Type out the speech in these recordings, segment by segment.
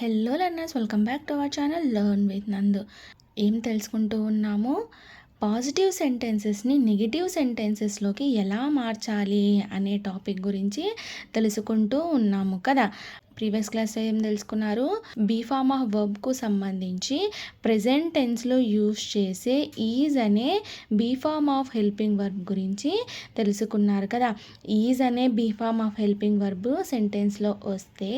Hello learners, welcome back to our channel learn with నందు. ఏం తెలుసుకుంటూ ఉన్నాము? పాజిటివ్ సెంటెన్సెస్ని నెగిటివ్ సెంటెన్సెస్లోకి ఎలా మార్చాలి అనే టాపిక్ గురించి తెలుసుకుంటూ ఉన్నాము కదా. ప్రీవియస్ క్లాస్లో ఏం తెలుసుకున్నారు? బీ ఫార్మ్ ఆఫ్ వర్బ్కు సంబంధించి ప్రెజెంట్ టెన్స్లో యూజ్ చేసే ఈజ్ అనే be form of helping verb గురించి తెలుసుకున్నారు కదా. ఈజ్ అనే be form of helping verb సెంటెన్స్లో వస్తే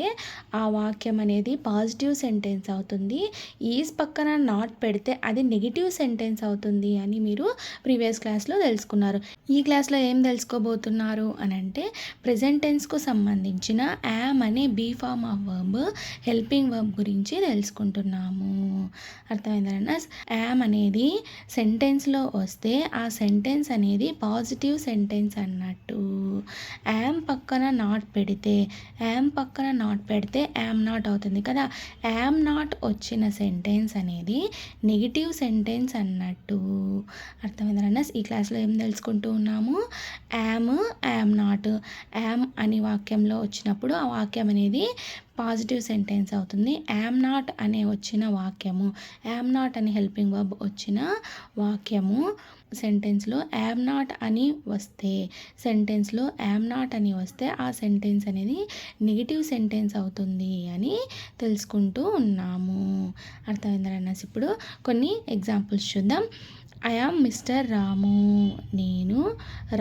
ఆ వాక్యం అనేది పాజిటివ్ సెంటెన్స్ అవుతుంది. ఈజ్ పక్కన నాట్ పెడితే అది నెగిటివ్ సెంటెన్స్ అవుతుంది అని మీరు ప్రీవియస్ క్లాస్లో తెలుసుకున్నారు. ఈ క్లాస్లో ఏం తెలుసుకోబోతున్నారు అని అంటే ప్రెజెంట్ టెన్స్కు సంబంధించిన యామ్ అనే be form of verb helping verb గురించి తెలుసుకుంటున్నాము. అర్థమైందన్న? యామ్ అనేది సెంటెన్స్లో వస్తే ఆ సెంటెన్స్ అనేది పాజిటివ్ సెంటెన్స్ అన్నట్టు. యామ్ పక్కన నాట్ పెడితే యామ్ నాట్ అవుతుంది కదా. యామ్ నాట్ వచ్చిన సెంటెన్స్ అనేది నెగిటివ్ సెంటెన్స్ అన్నట్టు. అర్థమైందన్న? ఈ క్లాస్లో ఏం తెలుసుకుంటూ ఉన్నాము? Am not. యామ్ అని వాక్యంలో వచ్చినప్పుడు ఆ వాక్యం అనేది పాజిటివ్ సెంటెన్స్ అవుతుంది. యామ్ నాట్ అనే వచ్చిన వాక్యము, యామ్ నాట్ అని హెల్పింగ్ వర్బ్ వచ్చిన వాక్యము సెంటెన్స్లో యామ్ నాట్ అని వస్తే ఆ సెంటెన్స్ అనేది నెగిటివ్ సెంటెన్స్ అవుతుంది అని తెలుసుకుంటూ ఉన్నాము. అర్థమైందన్న? ఇప్పుడు కొన్ని ఎగ్జాంపుల్స్ చూద్దాం. ఐ యామ్ మిస్టర్ రాము. నేను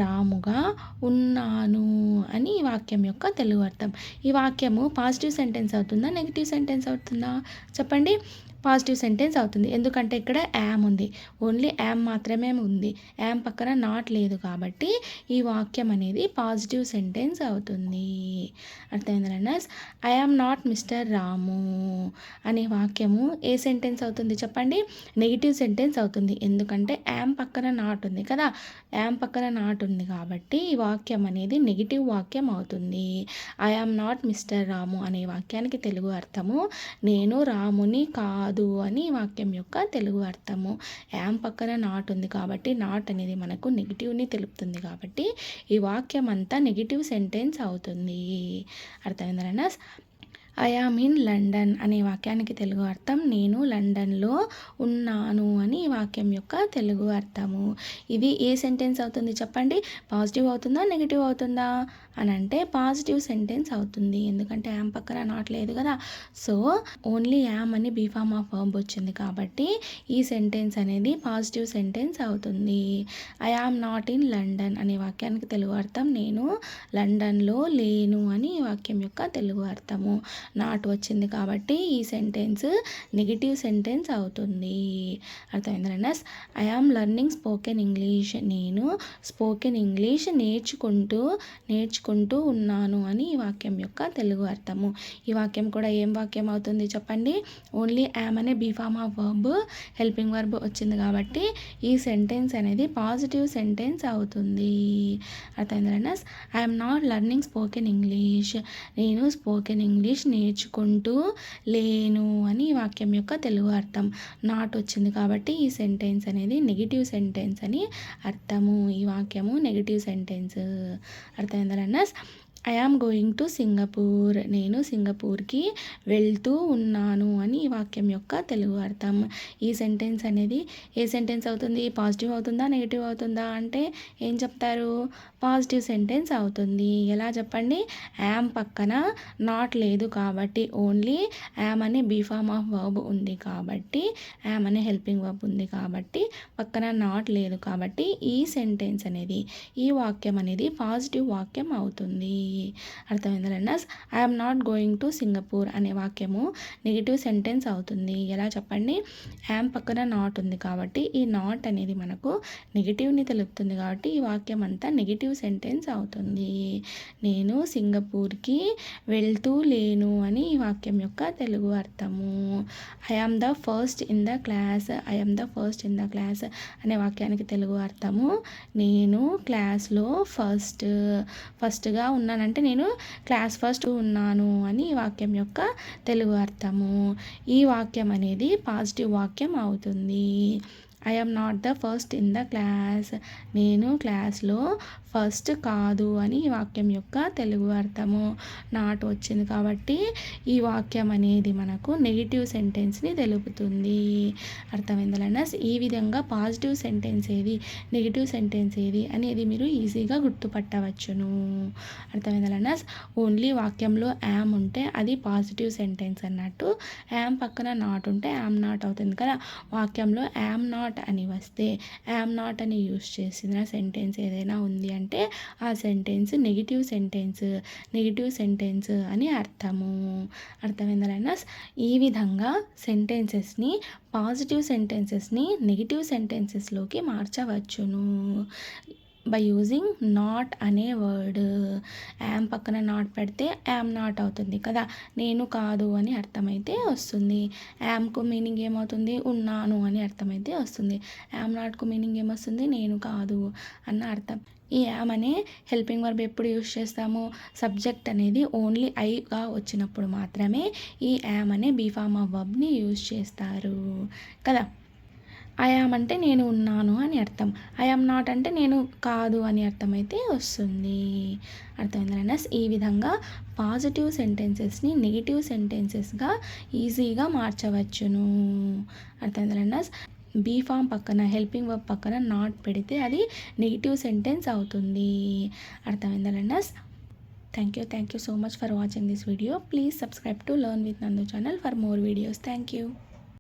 రాముగా ఉన్నాను అని ఈ వాక్యం యొక్క తెలుగు అర్థం. ఈ వాక్యము పాజిటివ్ సెంటెన్స్ అవుతుందా, నెగిటివ్ సెంటెన్స్ అవుతుందా చెప్పండి? పాజిటివ్ సెంటెన్స్ అవుతుంది. ఎందుకంటే ఇక్కడ యామ్ ఉంది, ఓన్లీ యామ్ మాత్రమే ఉంది, యామ్ పక్కన నాట్ లేదు కాబట్టి ఈ వాక్యం అనేది పాజిటివ్ సెంటెన్స్ అవుతుంది. అర్థమైందన్న? ఐ యామ్ నాట్ మిస్టర్ రాము అనే వాక్యము ఏ సెంటెన్స్ అవుతుంది చెప్పండి? నెగిటివ్ సెంటెన్స్ అవుతుంది. ఎందుకంటే యామ్ పక్కన నాట్ ఉంది కదా. యామ్ పక్కన నాట్ ఉంది కాబట్టి ఈ వాక్యం అనేది నెగిటివ్ వాక్యం అవుతుంది. ఐ యామ్ నాట్ మిస్టర్ రాము అనే వాక్యానికి తెలుగు అర్థము నేను రాముని కాదు అని వాక్యం యొక్క తెలుగు అర్థము. యామ్ పక్కన నాట్ ఉంది కాబట్టి నాట్ అనేది మనకు నెగిటివ్ని తెలుపుతుంది కాబట్టి ఈ వాక్యం అంతా నెగిటివ్ సెంటెన్స్ అవుతుంది. అర్థమైందన్న? ఐ యామ్ ఇన్ లండన్ అనే వాక్యానికి తెలుగు అర్థం నేను లండన్లో ఉన్నాను అని ఈ వాక్యం యొక్క తెలుగు అర్థము. ఇది ఏ సెంటెన్స్ అవుతుంది చెప్పండి? పాజిటివ్ అవుతుందా, నెగిటివ్ అవుతుందా అని అంటే పాజిటివ్ సెంటెన్స్ అవుతుంది. ఎందుకంటే యామ్ పక్కన నాట్ లేదు కదా. సో ఓన్లీ యామ్ అని బీ ఫార్మ్ ఆఫ్ వర్బ్ వచ్చింది కాబట్టి ఈ సెంటెన్స్ అనేది పాజిటివ్ సెంటెన్స్ అవుతుంది. I am not in London అనే వాక్యానికి తెలుగు అర్థం నేను లండన్లో లేను అని ఈ వాక్యం యొక్క తెలుగు అర్థము. నాట్ వచ్చింది కాబట్టి ఈ సెంటెన్స్ నెగిటివ్ సెంటెన్స్ అవుతుంది. అర్థమైందన్న? I am learning spoken English. నేను స్పోకెన్ ఇంగ్లీష్ నేర్చుకుంటూ ఉన్నాను అని ఈ వాక్యం యొక్క తెలుగు అర్థము. ఈ వాక్యం కూడా ఏం వాక్యం అవుతుంది చెప్పండి? ఓన్లీ యామ్ అనే be form of verb helping verb వచ్చింది కాబట్టి ఈ సెంటెన్స్ అనేది పాజిటివ్ సెంటెన్స్ అవుతుంది. అర్థమైందన్న? I am not learning spoken English. నేను స్పోకెన్ ఇంగ్లీష్ నేర్చుకుంటూ లేను అని ఈ వాక్యం యొక్క తెలుగు అర్థం. నాట్ వచ్చింది కాబట్టి ఈ సెంటెన్స్ అనేది నెగిటివ్ సెంటెన్స్ అని అర్థము. ఈ వాక్యము నెగిటివ్ సెంటెన్స్. అర్థమైందన్న? I am going to Singapore. నేను సింగపూర్కి వెళ్తూ ఉన్నాను అని ఈ వాక్యం యొక్క తెలుగు అర్థం. ఈ సెంటెన్స్ అనేది ఏ సెంటెన్స్ అవుతుంది? పాజిటివ్ అవుతుందా, నెగిటివ్ అవుతుందా అంటే ఏం చెప్తారు? పాజిటివ్ సెంటెన్స్ అవుతుంది. ఎలా చెప్పండి? యామ్ పక్కన నాట్ లేదు కాబట్టి, ఓన్లీ యామ్ అనే బీ ఫార్మ్ ఆఫ్ వర్బ్ ఉంది కాబట్టి, యామ్ అనే హెల్పింగ్ వర్బ్ ఉంది కాబట్టి, పక్కన నాట్ లేదు కాబట్టి ఈ సెంటెన్స్ అనేది, ఈ వాక్యం అనేది పాజిటివ్ వాక్యం అవుతుంది. అర్థమైందన్న? I am not going to Singapore అనే వాక్యము నెగిటివ్ సెంటెన్స్ అవుతుంది. ఎలా చెప్పండి? యామ్ పక్కన నాట్ ఉంది కాబట్టి ఈ నాట్ అనేది మనకు నెగిటివ్ని తెలుపుతుంది కాబట్టి ఈ వాక్యం అంతా నెగిటివ్ సెంటెన్స్ అవుతుంది. నేను సింగపూర్కి వెళ్తూ లేను అని ఈ వాక్యం యొక్క తెలుగు అర్థము. I am the first in the class. I am the first in the class అనే వాక్యానికి తెలుగు అర్థము నేను క్లాస్లో ఫస్ట్గా ఉన్నానంటే నేను క్లాస్ ఫస్ట్ ఉన్నాను అని ఈ వాక్యం యొక్క తెలుగు అర్థము. ఈ వాక్యం అనేది పాజిటివ్ వాక్యం అవుతుంది. I am not the first in the class. నేను క్లాస్లో ఫస్ట్ కాదు అని ఈ వాక్యం యొక్క తెలుగు అర్థము. నాట్ వచ్చింది కాబట్టి ఈ వాక్యం అనేది మనకు నెగిటివ్ సెంటెన్స్ని తెలుపుతుంది. అర్థమైందా లర్నర్స్? ఈ విధంగా పాజిటివ్ సెంటెన్స్ ఏది, నెగిటివ్ సెంటెన్స్ ఏది అనేది మీరు ఈజీగా గుర్తుపట్టవచ్చును. అర్థమైందా లర్నర్స్? ఓన్లీ వాక్యంలో యామ్ ఉంటే అది పాజిటివ్ సెంటెన్స్ అన్నట్టు, యామ్ పక్కన నాట్ ఉంటే యామ్ నాట్ అవుతుంది కదా. వాక్యంలో యామ్ నాట్ అని వస్తే, యామ్ నాట్ అని యూస్ చేసిన సెంటెన్స్ ఏదైనా ఉంది అంటే ఆ సెంటెన్స్ నెగిటివ్ సెంటెన్స్ అని అర్థము. అర్థమైందా లర్నర్స్? ఈ విధంగా సెంటెన్సెస్ని, పాజిటివ్ సెంటెన్సెస్ని నెగిటివ్ సెంటెన్సెస్లోకి మార్చవచ్చును బై యూజింగ్ నాట్ అనే వర్డ్. యామ్ పక్కన నాట్ పెడితే యామ్ నాట్ అవుతుంది కదా, నేను కాదు అని అర్థమైతే వస్తుంది. యామ్కు మీనింగ్ ఏమవుతుంది, ఉన్నాను అని అర్థమైతే వస్తుంది. యామ్ నాట్కు మీనింగ్ ఏమొస్తుంది, నేను కాదు అన్న అర్థం. ఈ యామ్ అనే హెల్పింగ్ వర్బ్ ఎప్పుడు యూస్ చేస్తాము, సబ్జెక్ట్ అనేది ఓన్లీ ఐగా వచ్చినప్పుడు మాత్రమే ఈ యామ్ అనే బీ ఫార్మ్ ఆఫ్ వర్బ్ని యూస్ చేస్తారు కదా. ఐ యామ్ అంటే నేను ఉన్నాను అని అర్థం, ఐ యామ్ నాట్ అంటే నేను కాదు అని అర్థం అయితే వస్తుంది. అర్థమైందా లర్నర్స్? ఈ విధంగా పాజిటివ్ సెంటెన్సెస్ని నెగిటివ్ సెంటెన్సెస్గా ఈజీగా మార్చవచ్చును. అర్థమైందా లర్నర్స్? బీ ఫామ్ పక్కన, హెల్పింగ్ వర్బ్ పక్కన నాట్ పెడితే అది నెగిటివ్ సెంటెన్స్ అవుతుంది. అర్థమైందా learners? Thank you so much for watching this video. Please subscribe to learn with Nandu channel for more videos. Thank you.